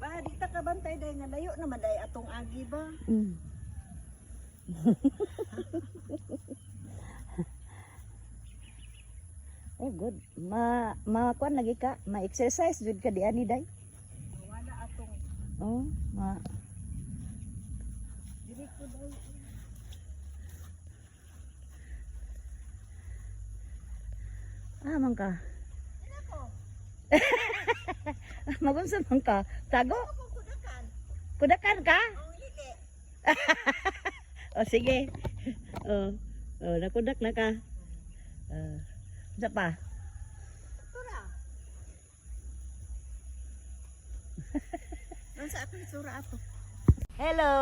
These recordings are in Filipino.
Ba, di ta kabantay day nga layo naman day atong agi ba? Mm. Oh, good. Kuan lagi ka, ma-exercise jud ka di ani day. Wala atong Oh, dili ko day. man ka. Ina ko, Magunsa man ka? Tago? ako kudakan. Kudakan ka? Ang lili. Oh, sige. Nakudak na ka. Isa pa. Tura. Nasa akong sura ato. Hello.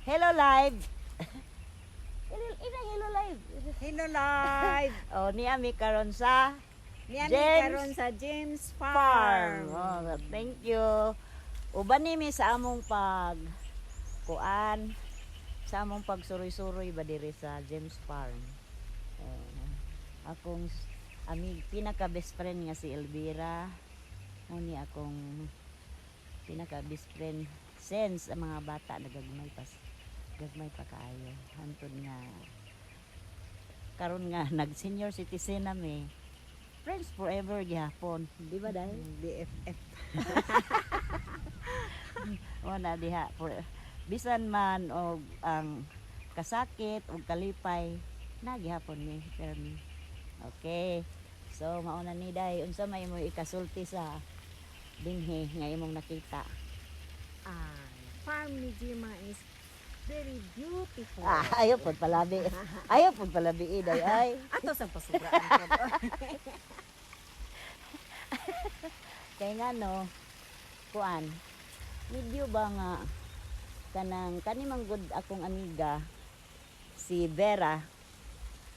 Hello live. Hello live. Hello live. Oh, niya mi karon sa Niyan James karon sa James farm. Farm. Oh, thank you. Uban nimi sa among kuan sa among pagsuroy-suroy ba diri sa James Farm. Akong pinaka best friend nga si Elvira. Muni akong pinaka best friend since ang mga bata nagagmay pa kaayo. Hantod nga karon nga nag senior citizen na mi. Friends forever gihapon, di ba dahil? BFF. Wala diha bisan man og ang kasakit o kalipay nagihapon mi permi. Okay. So mauna ni day unsa may mo ikasulti sa dinhi nga imong nakita. Farm ni Jima is very beautiful. Ayaw pud palabi. Ayaw pud palabi day ay. Ato sa pasubraan ko. Kay nga no kuan medyo ba nga kanimang good akong amiga si Vera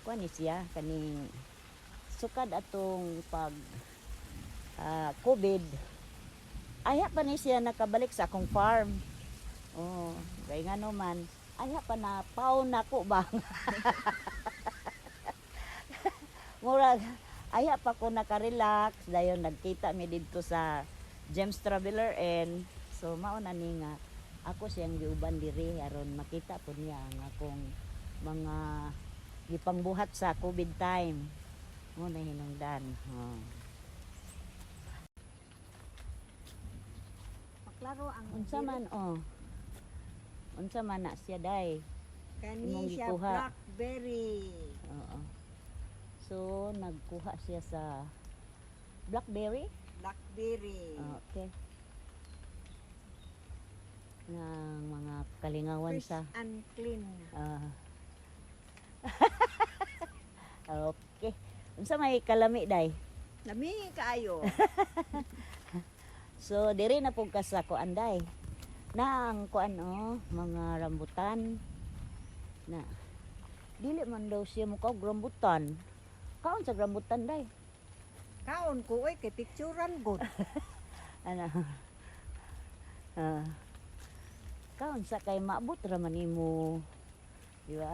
kuan ni siya kaning sukad atong pag COVID aya pa ni siya nakabalik sa akong farm. Oh, kay nga no man aya pa na paon nako ba. Murag aya pa ko naka-relax dayon nagkita mi didto sa James Traveler and so mao na ni nga ako siyang giuban diri aron makita po niya ang akong mga gipangbuhat sa COVID time. Mo na hinungdan. Maklaro ang Unsa man na siya day. Imong kani siya gikuha. blackberry. Oo. So nagkuha siya sa blackberry. Blackberry. Okay. Ng mga kalingawan Fresh sa and clean. okay. Unsa may kalami day? Lami kaayo. So diri na pug ka sa kuan day. Na ang kuan mga rambutan na dili man daw siya mukha rambutan. Kaon sa rambutan day. Kaon ko oy kay picturean good. Ano? Kaon sa kay maabot ra man nimo. Di ba?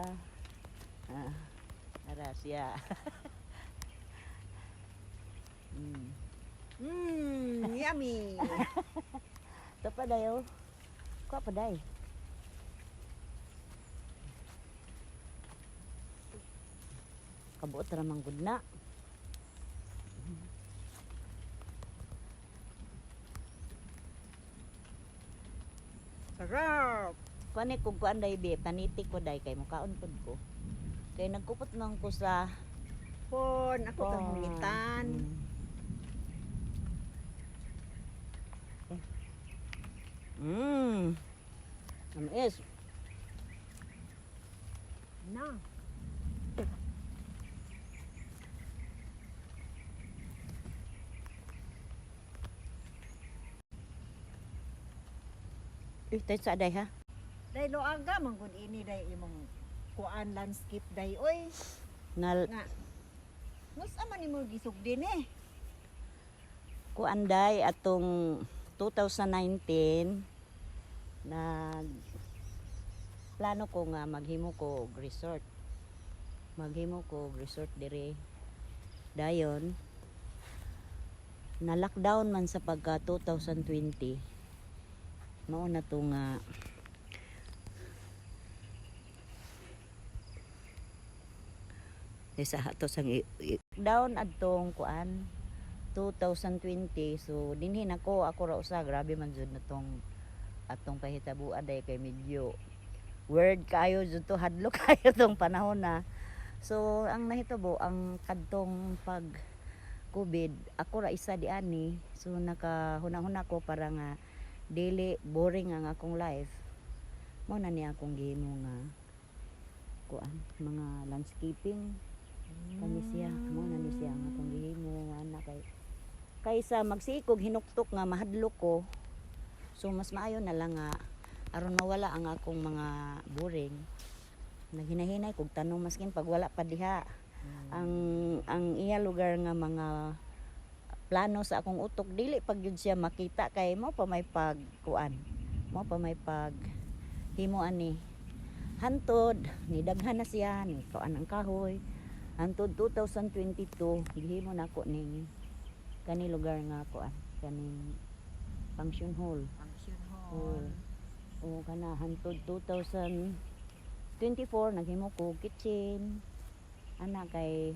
Ara siya. Yummy. Ito pa dayo. Kuha pa day. Kabuot ra man gud na. Sarap. Kuani kung kuan day bi, panitik ko day kay mukaon pud ko. Kay nagkupot man ko sa Pon ako kamulitan. Is Na. tayo sa day ha. Day lo aga man gud ini day imong kuan landscape day oy. Nal Nga. Mas aman nimo gisugdin kuan day atong 2019 nag plano ko nga maghimo ko og resort. Maghimo ko og resort dire. Dayon na lockdown man sa pagka 2020. Mao na to nga sa hato sang down adtong kuan 2020. So dinhi nako ako ra usa, grabe man jud na tong atong pahitabuan day kay medyo word kayo jud to, hadlok kayo tong panahon na. So ang nahitabo ang kadtong pag COVID, ako ra isa di ani. So nakahuna-huna ko para nga dili boring ang akong life. Mo na ni akong gihimo nga kuan mga landscaping kani siya. Mo na ni siya nga akong gihimo nga ana kaysa magsikog hinuktok nga mahadlok ko. So mas maayo na lang nga aron mawala ang akong mga boring. Naghinahinay kog tanong maskin pag wala pa diha. Ang iya lugar nga mga plano sa akong utok dili pag yun siya makita kay mo pa may pagkuan. Mo pa may pag himo ani. Hantod ni daghan na siya ni kuan ang kahoy. Hantod 2022 gihimo nako ning kani lugar nga kuan kaning function hall. Function hall. O kana hantod 2024 naghimo ko kitchen ana kay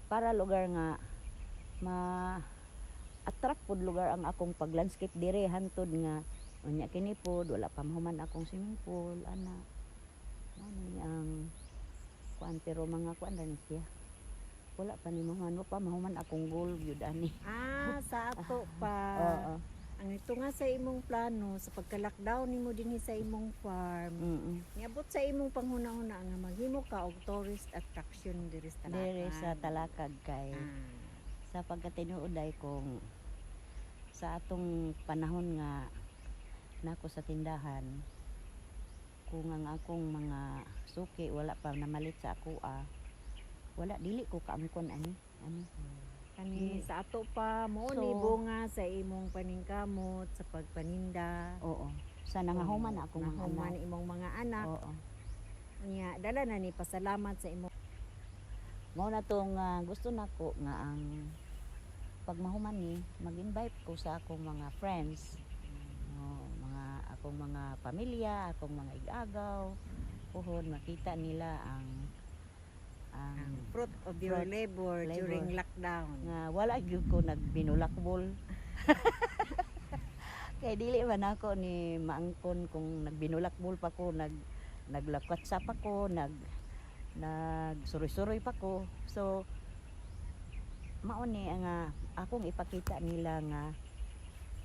para lugar nga ma-attract pod lugar ang akong pag-landscape dire hantod nga unya kini pod wala pa mahuman akong swimming pool ana ani ang kuan pero mga kuan ra ni siya wala pa ni mahuman pa mahuman akong goal gyud ani. Sa ato pa. Oo. Ang ito nga sa imong plano sa pagka-lockdown nimo dinhi sa imong farm. Niabot sa imong panghuna-huna nga maghimo ka og tourist attraction diri sa Talakag. Dire sa Talakag kay sa pagkatinuoday kong sa atong panahon nga nako sa tindahan kung ang akong mga suki wala pa namalit sa ako wala dili ko kaangkon ani Kani sa ato pa mo So, ni bunga sa imong paningkamot sa pagpaninda. oo sa nangahuman akong mga Nangahuman anak. imong mga anak. Oo. Nya dala na ni pasalamat sa imong Mao na tong gusto nako nga ang pagmahuman ni mag-invite ko sa akong mga friends. Mga akong mga pamilya, akong mga igagaw. Puhon makita nila ang fruit of your fruit labor labor. during lockdown. nga wala gyud ko nagbinulakbol. Kay dili man ako ni maangkon kung nagbinulakbol pa ko, naglakwatsa pa ko, nagsuroy-suroy pa ko. So mao ni nga akong ipakita nila nga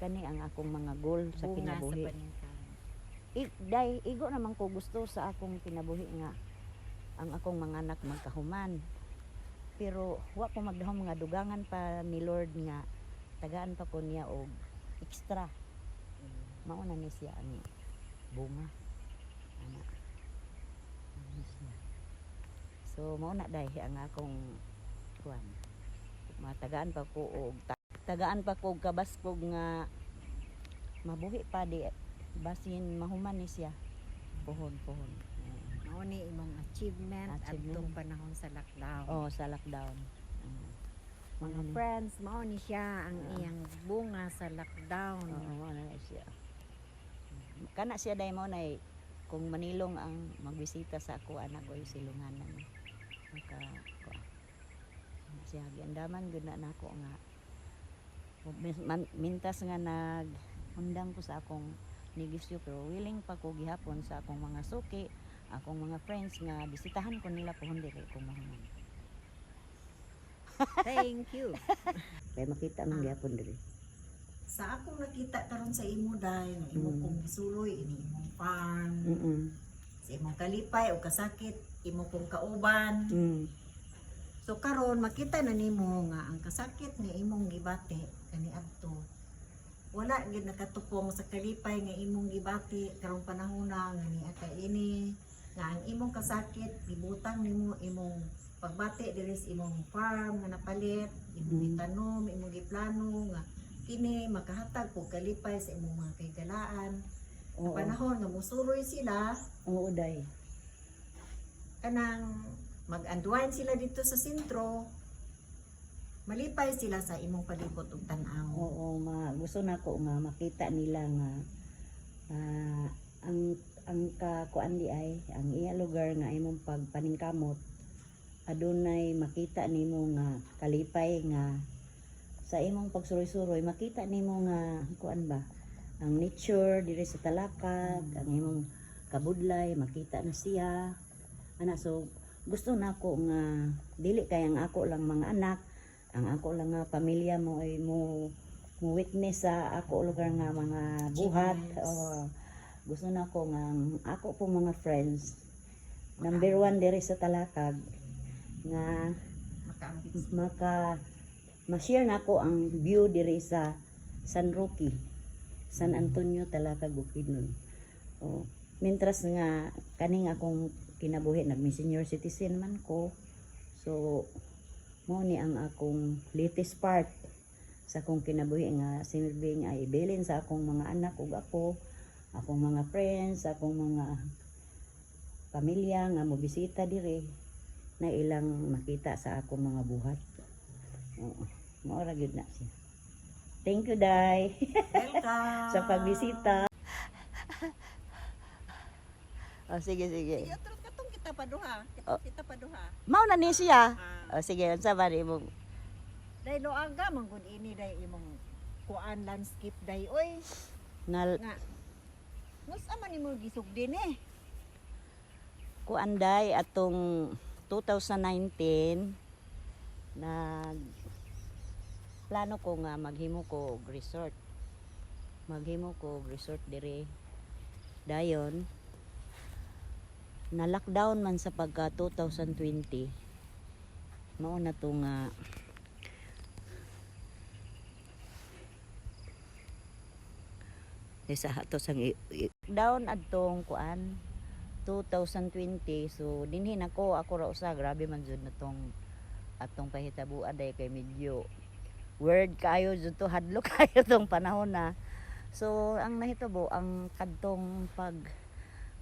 kani ang akong mga goal sa Bunga kinabuhi. sa paningkamot. Day igo naman ko gusto sa akong kinabuhi nga ang akong mga anak magkahuman. Pero wa ko magdahom mga dugangan pa ni Lord nga tagaan pa ko niya og extra. Mao na ni siya ang bunga. Ana. Ano siya. So mao na dai ang akong kuan. Matagaan pa ko og tagaan pa ko og kabaskog nga mabuhi pa di basin mahuman ni siya. Puhon. Mao ni imong achievement adtong panahon sa lockdown. Oh, sa lockdown. Mga friends, mao ni siya ang iyang bunga sa lockdown. Oo, ano na siya. Kana siya dahil mo na kung manilong ang magbisita sa ako, anak ko yung silunganan. Siya, giandaman gud na nako nga. Mintas nga nagundang ko sa akong negosyo pero willing pa ko gihapon sa akong mga suki, akong mga friends nga bisitahan ko nila po hindi kay ko mahuman. Thank you. Kaya makita man gihapon diri. Sa akong nakita karon sa imo dai, nga imo kong gisuloy ini imong farm, sa imong kalipay o kasakit, imo kong kauban. So karon makita na nimo nga ang kasakit nga imong gibati kani adto. Wala gid nakatupong sa kalipay nga imong gibati karong panahon nga niya ini nga ang imong kasakit gibutang nimo imong pagbati diri sa imong farm nga napalit, imong itanom, imong giplano nga kini makahatag og kalipay sa imong mga kaygalaan. Sa panahon nga musuroy sila, Oo, day. kanang mag-unwind sila dito sa sentro, malipay sila sa imong palibot ug tan-aw. Oo, gusto nako nga makita nila nga ang kakuan di ay ang iya lugar nga imong pagpaningkamot adunay makita nimo nga kalipay nga sa imong pagsuroy-suroy makita nimo nga kuan ba ang nature diri sa talakad, ang imong kabudlay makita na siya ana. So gusto nako nga dili kay ang ako lang mga anak, ang ako lang nga pamilya mo ay mo witness sa ako lugar nga mga buhat. Gusto nako nga ako po mga friends number 1 diri sa talakad nga ma-share nako ang view diri sa San Roque, San Antonio, Talakag, Bukidnon. Mintras nga kaning akong kinabuhi nagmi-senior citizen man ko. So mo ni ang akong latest part sa akong kinabuhi nga silbing ay ibilin sa akong mga anak ug ako, akong mga friends, akong mga pamilya nga mobisita diri na ilang makita sa akong mga buhat. Mao ra gyud na siya. Thank you, Day. Welcome. Sa pagbisita. Sige. Sige, katong kita paduha. Kita paduha. Mao na ni siya. Sige, unsa ba ni mo? Dai loaga man gud ini dai imong kuan landscape dai oy. Nga Nusa man nimo gisugdi ni? Kuan Day atong 2019 plano ko nga maghimo ko og resort. Maghimo ko og resort diri. Dayon na lockdown man sa pagka 2020. Mao na to nga sa hatos ang down adtong kuan 2020. So dinhi ako ra usa grabe man jud natong atong pahitabuan day kay medyo word kayo jud to hadlok kayo tong panahon na. So ang nahitabo ang kadtong pag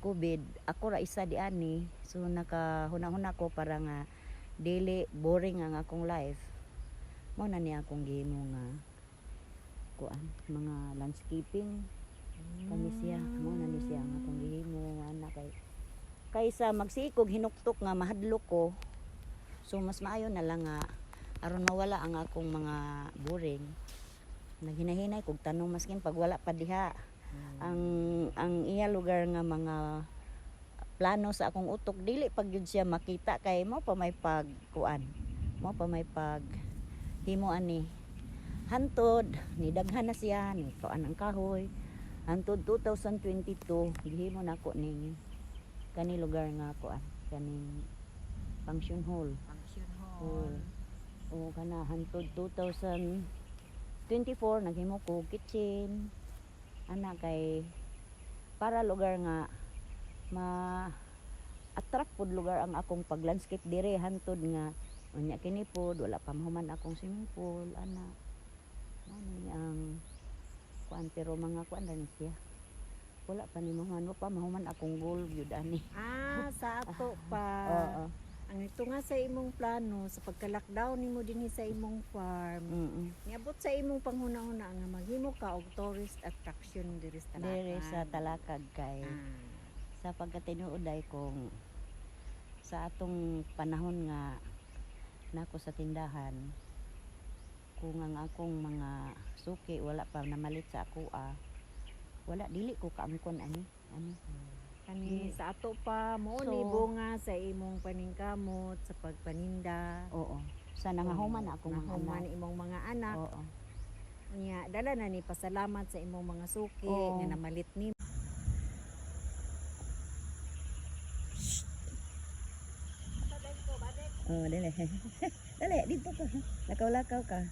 COVID ako ra isa di ani. So nakahuna-huna ko para nga dili boring ang akong life. Mao na ni akong gihimo nga kuan mga landscaping kami siya. Mao na ni siya ang akong gihimo nga anak kaysa magsikog hinuktok nga mahadlok ko. So mas maayo na lang nga aron mawala ang akong mga boring. Naghinahinay kog tanong maskin pag wala pa diha. Ang iya lugar nga mga plano sa akong utok dili pag yun siya makita kay mo pa may pagkuan. Mo pa may pag himo ani. Hantod ni daghan na siya ni kuan ang kahoy. Hantod 2022 gihimo nako ning kani lugar nga kuan kaning function hall. O kana hantod 2024 naghimo ko kitchen ana kay para lugar nga attract pod lugar ang akong pag-landscape dire hantod nga unya kini pod wala pa mahuman akong swimming pool ana ani ang kuan pero mga kuan na siya wala pa ni mahuman pa mahuman akong goal gyud ani. Sa ato pa. Oo. Ang ito nga sa imong plano sa pagka-lockdown nimo dinhi sa imong farm. Niabot sa imong panghuna-huna nga maghimo ka og tourist attraction diri sa Talakad. Diri sa Talakad kay sa pagkatinuoday kong sa atong panahon nga nako sa tindahan kung ang akong mga suki wala pa namalit sa ako wala dili ko kaamkon ani Kani sa ato pa mo So, ni bunga sa imong paningkamot sa pagpaninda. oo sa nangahuman na akong mga Nahuman anak. imong mga anak. Oo. Nya dala na ni pasalamat sa imong mga suki Oo. nga namalit ni. Oh, dali. Dali, dito ka. Lakaw-lakaw ka.